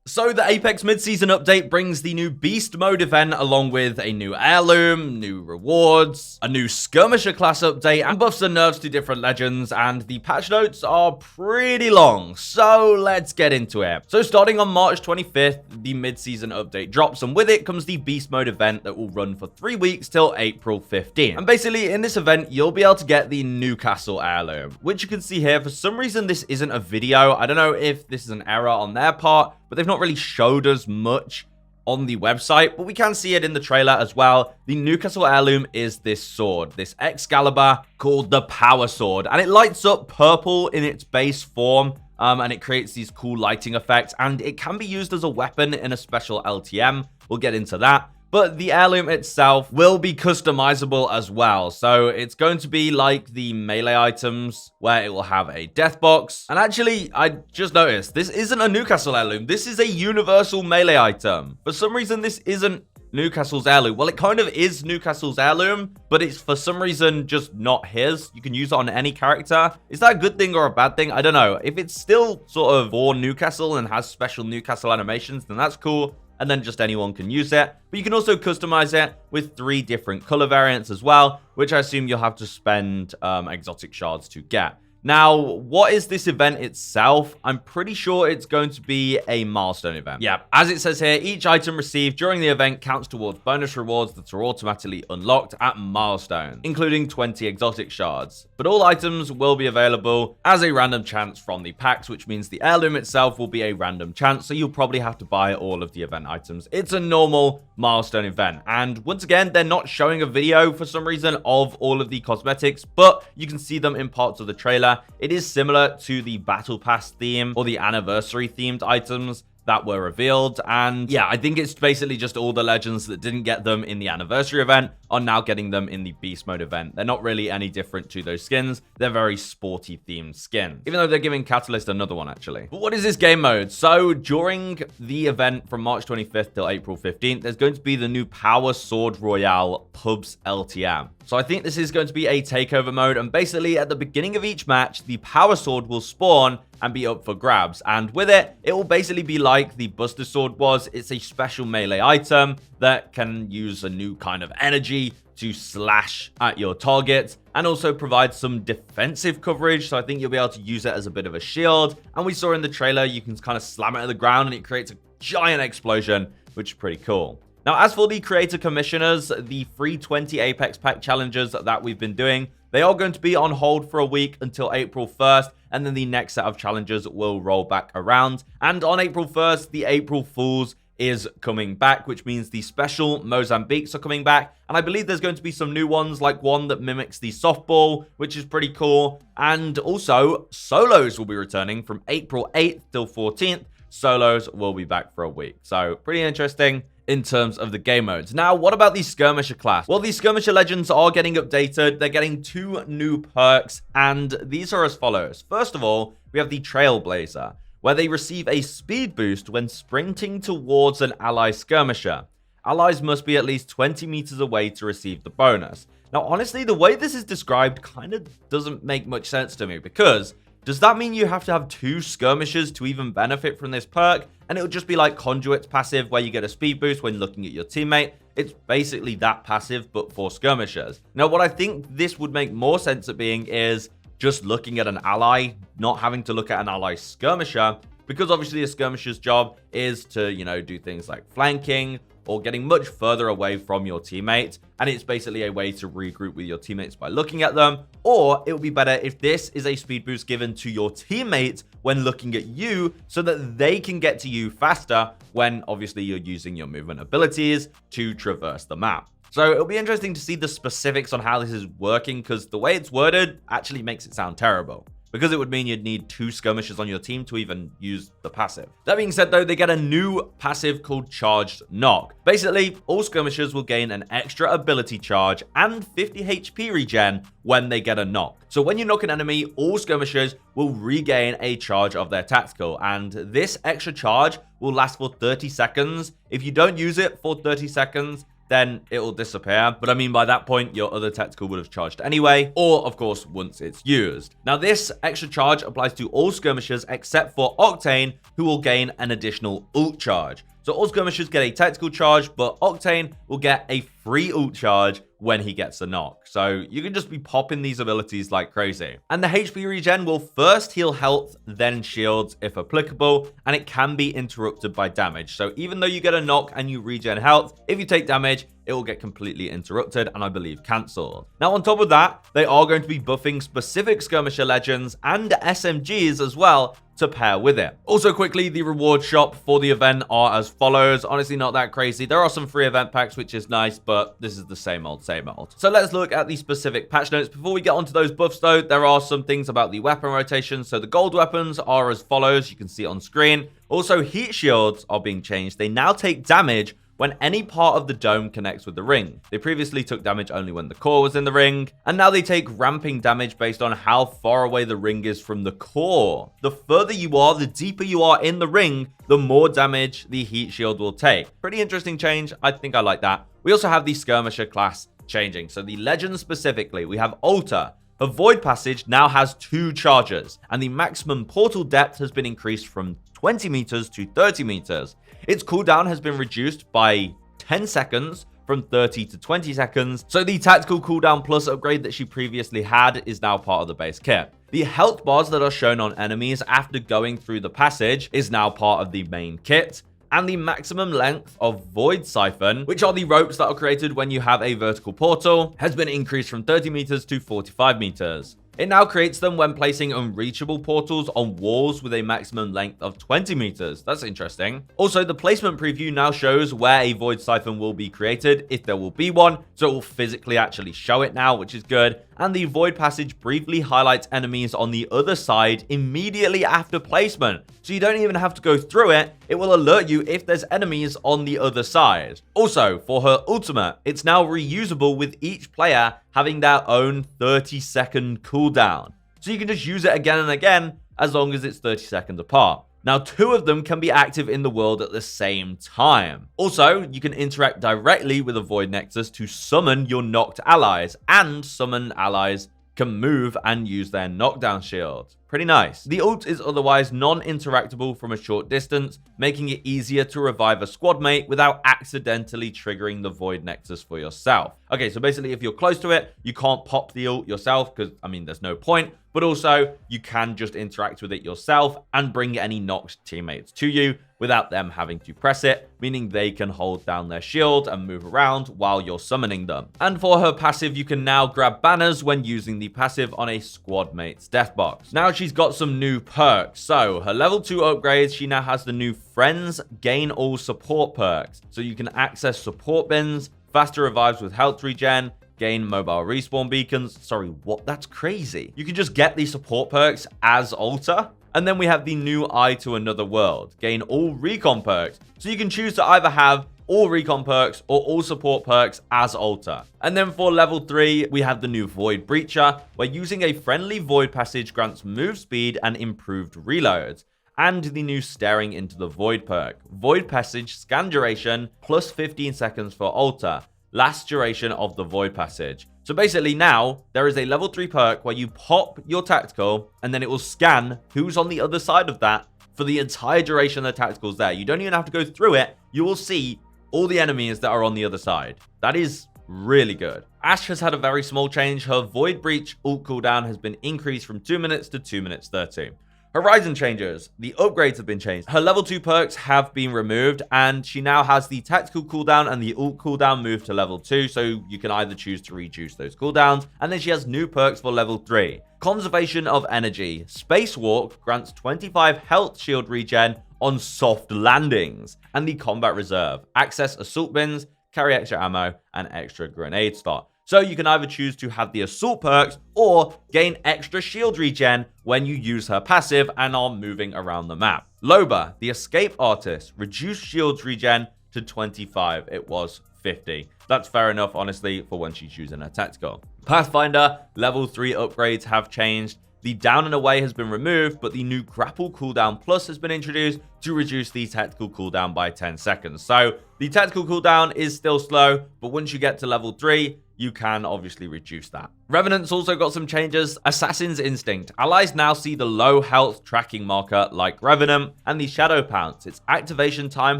So the Apex mid-season update brings the new Beast Mode event along with a new heirloom, new rewards, a new Skirmisher class update, and buffs and nerfs to different legends, and the patch notes are pretty long, so let's get into it. So starting on March 25th, the mid-season update drops, and with it comes the Beast Mode event that will run for 3 weeks till April 15th. And basically in this event, you'll be able to get the Newcastle heirloom, which you can see here. For some reason, this isn't a video. I don't know if this is an error on their part, but they've not really showed us much on the website, but we can see it in the trailer as well. The Newcastle heirloom is this sword, this Excalibur called the Power Sword, and it lights up purple in its base form, and it creates these cool lighting effects, and it can be used as a weapon in a special LTM. We'll get into that. But the heirloom itself will be customizable as well. So it's going to be like the melee items where it will have a death box. And actually, I just noticed this isn't a Newcastle heirloom. This is a universal melee item. For some reason, this isn't Newcastle's heirloom. Well, it kind of is Newcastle's heirloom, but it's for some reason just not his. You can use it on any character. Is that a good thing or a bad thing? I don't know. If it's still sort of for Newcastle and has special Newcastle animations, then that's cool. And then just anyone can use it. But you can also customize it with 3 different color variants as well, which I assume you'll have to spend exotic shards to get. Now, what is this event itself? I'm pretty sure it's going to be a milestone event. Yeah, as it says here, each item received during the event counts towards bonus rewards that are automatically unlocked at milestone, including 20 exotic shards. But all items will be available as a random chance from the packs, which means the heirloom itself will be a random chance, so you'll probably have to buy all of the event items. It's a normal milestone event, and once again, they're not showing a video for some reason of all of the cosmetics, but you can see them in parts of the trailer. It is similar to the Battle Pass theme or the anniversary themed items that were revealed. And yeah, I think it's basically just all the legends that didn't get them in the anniversary event are now getting them in the Beast Mode event. They're not really any different to those skins. They're very sporty themed skins, even though they're giving Catalyst another one actually. But what is this game mode? So during the event from March 25th till April 15th, there's going to be the new Power Sword Royale Pubs LTM. So I think this is going to be a takeover mode, and basically at the beginning of each match, the Power Sword will spawn and be up for grabs. And with it, it will basically be like the Buster Sword was. It's a special melee item that can use a new kind of energy to slash at your targets and also provide some defensive coverage. So I think you'll be able to use it as a bit of a shield. And we saw in the trailer, you can kind of slam it to the ground and it creates a giant explosion, which is pretty cool. Now, as for the creator commissioners, the free 20 Apex pack challenges that we've been doing, they are going to be on hold for a week until April 1st, and then the next set of challenges will roll back around. And on April 1st, the April Fools is coming back, which means the special Mozambiques are coming back. And I believe there's going to be some new ones, like one that mimics the softball, which is pretty cool. And also, solos will be returning from April 8th till 14th. Solos will be back for a week. So pretty interesting in terms of the game modes. Now, what about the Skirmisher class? Well, the Skirmisher legends are getting updated. They're getting 2 new perks, and these are as follows. First of all, we have the Trailblazer, where they receive a speed boost when sprinting towards an ally skirmisher. Allies must be at least 20 meters away to receive the bonus. Now, honestly, the way this is described kind of doesn't make much sense to me, because does that mean you have to have 2 skirmishers to even benefit from this perk? And it would just be like Conduit's passive, where you get a speed boost when looking at your teammate. It's basically that passive, but for skirmishers. Now, what I think this would make more sense at being is just looking at an ally, not having to look at an ally skirmisher, because obviously a skirmisher's job is to, you know, do things like flanking or getting much further away from your teammates, and it's basically a way to regroup with your teammates by looking at them. Or it would be better if this is a speed boost given to your teammates when looking at you, so that they can get to you faster when obviously you're using your movement abilities to traverse the map. So it'll be interesting to see the specifics on how this is working, because the way it's worded actually makes it sound terrible, because it would mean you'd need 2 skirmishers on your team to even use the passive. That being said, though, they get a new passive called Charged Knock. Basically, all skirmishers will gain an extra ability charge and 50 HP regen when they get a knock. So when you knock an enemy, all skirmishers will regain a charge of their tactical, and this extra charge will last for 30 seconds. If you don't use it for 30 seconds, then it will disappear. But I mean, by that point, your other tactical would have charged anyway, or of course, once it's used. Now, this extra charge applies to all skirmishers except for Octane, who will gain an additional ult charge. So all skirmishers get a tactical charge, but Octane will get a free ult charge when he gets a knock. So you can just be popping these abilities like crazy. And the HP regen will first heal health, then shields if applicable, and it can be interrupted by damage. So even though you get a knock and you regen health, if you take damage, it will get completely interrupted and I believe cancelled. Now, on top of that, they are going to be buffing specific skirmisher legends and SMGs as well to pair with it. Also, quickly, the reward shop for the event are as follows. Honestly, not that crazy. There are some free event packs, which is nice, but this is the same old, same old. So let's look at the specific patch notes. Before we get onto those buffs, though, there are some things about the weapon rotation. So the gold weapons are as follows. You can see it on screen. Also, heat shields are being changed. They now take damage when any part of the dome connects with the ring. They previously took damage only when the core was in the ring, and now they take ramping damage based on how far away the ring is from the core. The further you are, the deeper you are in the ring, the more damage the heat shield will take. Pretty interesting change. I think I like that. We also have the Skirmisher class changing. So the legend specifically, we have Altar. Her Void Passage now has 2 charges, and the maximum portal depth has been increased from 20 meters to 30 meters. Its cooldown has been reduced by 10 seconds from 30 to 20 seconds. So the tactical cooldown plus upgrade that she previously had is now part of the base kit. The health bars that are shown on enemies after going through the passage is now part of the main kit. And the maximum length of Void Siphon, which are the ropes that are created when you have a vertical portal, has been increased from 30 meters to 45 meters. It now creates them when placing unreachable portals on walls with a maximum length of 20 meters. That's interesting. Also, the placement preview now shows where a Void Siphon will be created, if there will be one, so it will physically actually show it now, which is good. And the Void Passage briefly highlights enemies on the other side immediately after placement. So you don't even have to go through it. It will alert you if there's enemies on the other side. Also, for her ultimate, it's now reusable with each player having their own 30-second cooldown. So you can just use it again and again as long as it's 30 seconds apart. Now, 2 of them can be active in the world at the same time. Also, you can interact directly with a Void Nexus to summon your knocked allies, and summon allies can move and use their knockdown shield. Pretty nice. The ult is otherwise non-interactable from a short distance, making it easier to revive a squad mate without accidentally triggering the Void Nexus for yourself. Okay, so basically if you're close to it, you can't pop the ult yourself because, I mean, there's no point. But also, you can just interact with it yourself and bring any knocked teammates to you without them having to press it, meaning they can hold down their shield and move around while you're summoning them. And for her passive, you can now grab banners when using the passive on a squad mate's death box. Now she's got some new perks. So her level 2 upgrades, she now has the new Friends Gain All Support perks. So you can access support bins, faster revives with health regen, gain mobile respawn beacons. Sorry, what? That's crazy. You can just get these support perks as Altar. And then we have the new Eye to Another World. Gain all recon perks. So you can choose to either have all recon perks or all support perks as Altar. And then for level 3, we have the new Void Breacher, where using a friendly Void Passage grants move speed and improved reloads. And the new Staring into the Void perk. Void Passage scan duration plus 15 seconds for Altar. Last duration of the Void Passage. So basically now, there is a level 3 perk where you pop your tactical and then it will scan who's on the other side of that for the entire duration the tactical's there. You don't even have to go through it. You will see all the enemies that are on the other side. That is really good. Ashe has had a very small change. Her Void Breach ult cooldown has been increased from 2 minutes to 2 minutes 30. Horizon changes. The upgrades have been changed. Her level 2 perks have been removed, and she now has the tactical cooldown and the ult cooldown moved to level 2, so you can either choose to reduce those cooldowns. And then she has new perks for level 3. Conservation of Energy. Spacewalk grants 25 health shield regen on soft landings. And the Combat Reserve. Access assault bins, carry extra ammo, and extra grenade slot. So you can either choose to have the assault perks or gain extra shield regen when you use her passive and are moving around the map. Loba, the escape artist, reduced shields regen to 25. It was 50. That's fair enough, honestly, for when she's using her tactical. Pathfinder, level 3 upgrades have changed. The down and away has been removed, but the new grapple cooldown plus has been introduced to reduce the tactical cooldown by 10 seconds. So the tactical cooldown is still slow, but once you get to level 3, you can obviously reduce that. Revenant's also got some changes. Assassin's Instinct. Allies now see the low health tracking marker like Revenant, and the Shadow Pounce. Its activation time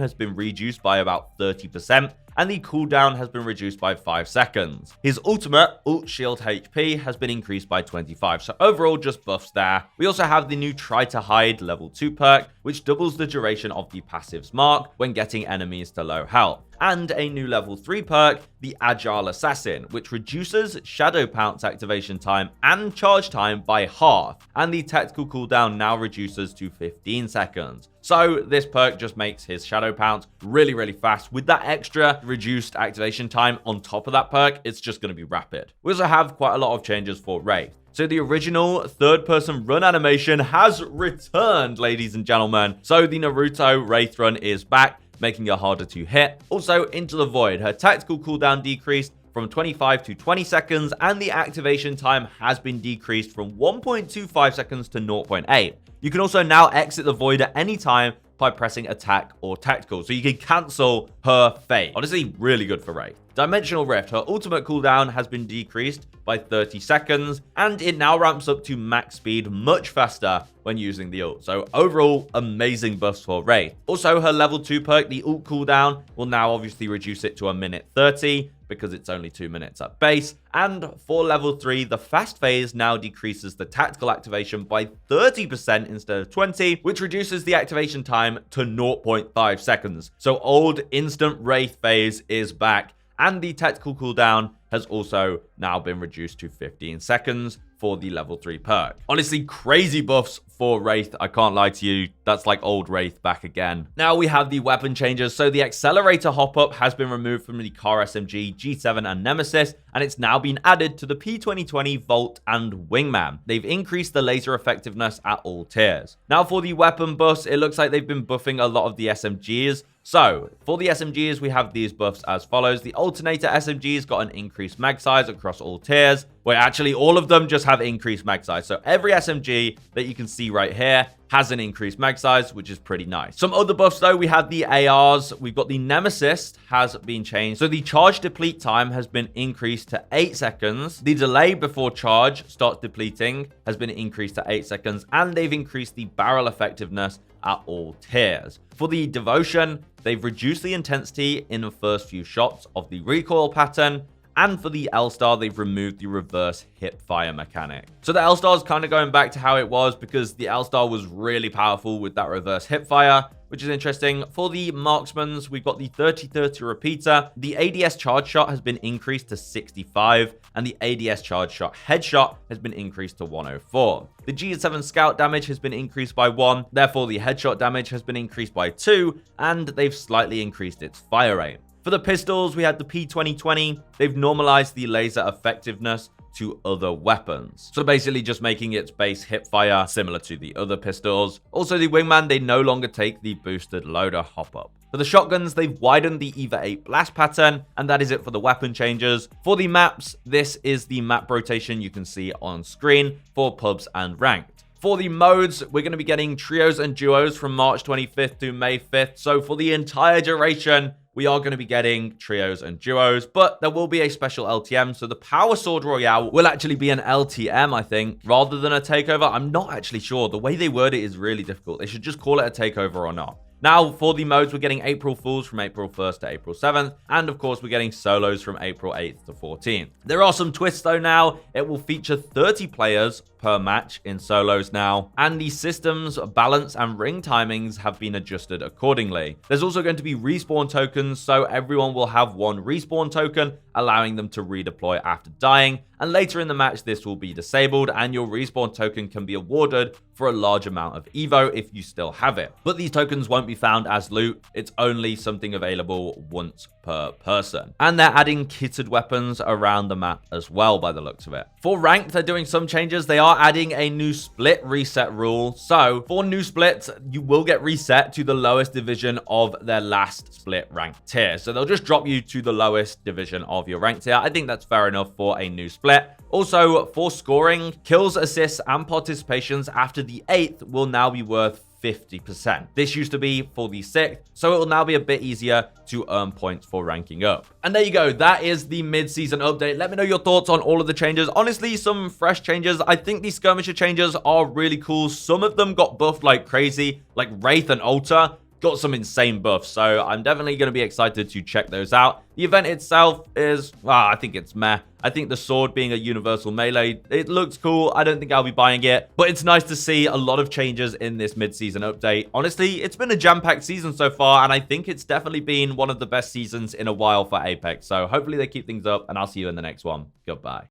has been reduced by about 30%, and the cooldown has been reduced by 5 seconds. His ultimate, Ult Shield HP, has been increased by 25, so overall just buffs there. We also have the new Try to Hide level 2 perk, which doubles the duration of the passive's mark when getting enemies to low health. And a new level 3 perk, the Agile Assassin, which reduces Shadow Pounce activation time and charge time by half, and the tactical cooldown now reduces to 15 seconds. So this perk just makes his Shadow Pounce really fast. With that extra reduced activation time on top of that perk, it's just going to be rapid. We also have quite a lot of changes for Wraith. So the original third-person run animation has returned, ladies and gentlemen. So the Naruto Wraith run is back, making it harder to hit. Also, Into the Void, her tactical cooldown decreased from 25 to 20 seconds, and the activation time has been decreased from 1.25 seconds to 0.8. You can also now exit the Void at any time by pressing attack or tactical, so you can cancel her fate. Honestly, really good for Wraith. Dimensional Rift, her ultimate cooldown has been decreased by 30 seconds, and it now ramps up to max speed much faster when using the ult. So overall, amazing buffs for Wraith. Also, her level 2 perk, the ult cooldown, will now obviously reduce it to 1:30 because it's only 2 minutes at base. And for level 3, the fast phase now decreases the tactical activation by 30% instead of 20, which reduces the activation time to 0.5 seconds. So old instant Wraith phase is back, and the tactical cooldown has also now been reduced to 15 seconds for the level 3 perk. Honestly, crazy buffs for Wraith, I can't lie to you. That's like old Wraith back again. Now we have the weapon changes. So the accelerator hop-up has been removed from the Car SMG, G7, and Nemesis, and it's now been added to the P2020, Volt, and Wingman. They've increased the laser effectiveness at all tiers. Now for the weapon buffs, it looks like they've been buffing a lot of the SMGs. So, for the SMGs, we have these buffs as follows. The Alternator SMGs got an increased mag size across all tiers. Well, actually, all of them just have increased mag size. So, every SMG that you can see right here has an increased mag size, which is pretty nice. Some other buffs, though, we have the ARs. We've got the Nemesis has been changed. So, the charge deplete time has been increased to 8 seconds. The delay before charge starts depleting has been increased to 8 seconds. And they've increased the barrel effectiveness at all tiers. For the Devotion, they've reduced the intensity in the first few shots of the recoil pattern, and for the L-Star, they've removed the reverse hip fire mechanic. So the L-Star is kind of going back to how it was, because the L-Star was really powerful with that reverse hip fire, which is interesting. For the Marksmans, we've got the 30-30 repeater. The ADS charge shot has been increased to 65, and the ADS charge shot headshot has been increased to 104. The G7 scout damage has been increased by 1, therefore the headshot damage has been increased by 2, and they've slightly increased its fire rate. For the pistols, we had the P2020. They've normalized the laser effectiveness to other weapons. So basically just making its base hip fire similar to the other pistols. Also, the Wingman, they no longer take the boosted loader hop-up. For the shotguns, they've widened the EVA 8 blast pattern, and that is it for the weapon changes. For the maps, this is the map rotation you can see on screen for pubs and ranked. For the modes, we're going to be getting trios and duos from March 25th to May 5th. So for the entire duration, we are going to be getting trios and duos, but there will be a special LTM. So the Power Sword Royale will actually be an LTM, I think, rather than a takeover. I'm not actually sure. The way they word it is really difficult. They should just call it a takeover or not. Now, for the modes, we're getting April Fools from April 1st to April 7th. And, of course, we're getting solos from April 8th to 14th. There are some twists, though, now. It will feature 30 players per match in solos now. And the systems, balance, and ring timings have been adjusted accordingly. There's also going to be respawn tokens, so everyone will have one respawn token, allowing them to redeploy after dying. And later in the match, this will be disabled, and your respawn token can be awarded for a large amount of Evo if you still have it. But these tokens won't be be found as loot. It's only something available once per person. And they're adding kitted weapons around the map as well, by the looks of it. For ranked, they're doing some changes. They are adding a new split reset rule. So for new splits, you will get reset to the lowest division of their last split rank tier. So they'll just drop you to the lowest division of your rank tier. I think that's fair enough for a new split. Also, for scoring, kills, assists, and participations after the 8th will now be worth 50%. This used to be for the 6th, so it will now be a bit easier to earn points for ranking up. And there you go. That is the mid-season update. Let me know your thoughts on all of the changes. Honestly, some fresh changes. I think these skirmisher changes are really cool. Some of them got buffed like crazy, like Wraith and Altar got some insane buffs, so I'm definitely going to be excited to check those out. The event itself is, I think it's meh. I think the sword being a universal melee, it looks cool. I don't think I'll be buying it, but it's nice to see a lot of changes in this mid-season update. Honestly, it's been a jam-packed season so far, and I think it's definitely been one of the best seasons in a while for Apex. So hopefully they keep things up, and I'll see you in the next one. Goodbye.